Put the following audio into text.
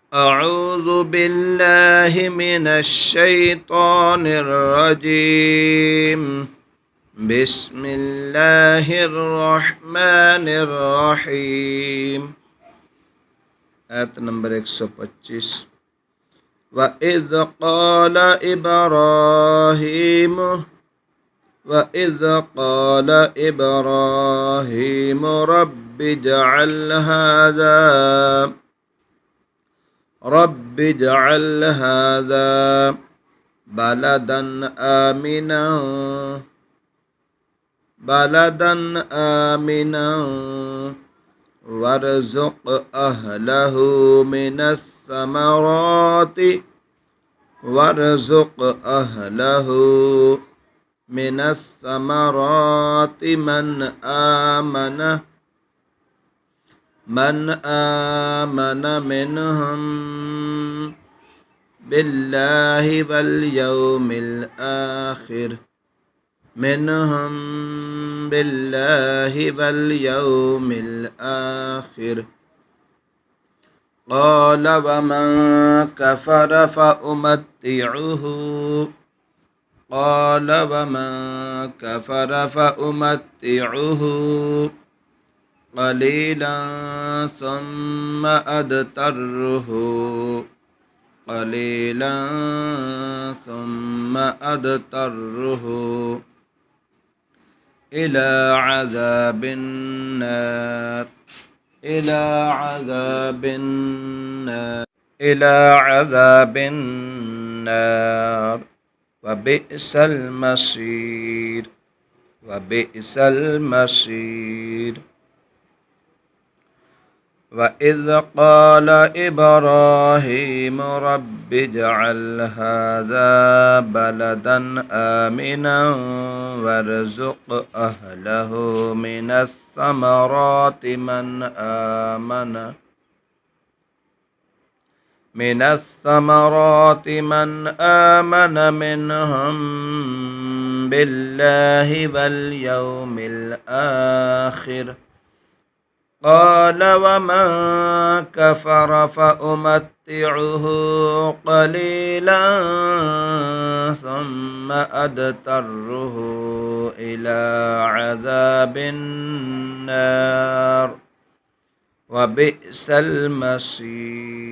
أعوذ بالله من الشيطان الرجيم. بسم الله الرحمن الرحيم. آية نمبر 125. وإذ قال إبراهيم رب اجعل هذا بلدا آمنا وارزق أهله من الثمرات من آمن منهم بالله واليوم الآخر قال ومن كفر فأمتعه قليلا ثم أضطره إلى عذاب النار وبئس المصير. وإذ قال إبراهيم رب اجعل هذا بلدا آمنا وارزق أهله من الثمرات من آمن منهم بالله واليوم الآخر قال ومن كفر فأمتعه قليلا ثم أضطره إلى عذاب النار وبئس المصير.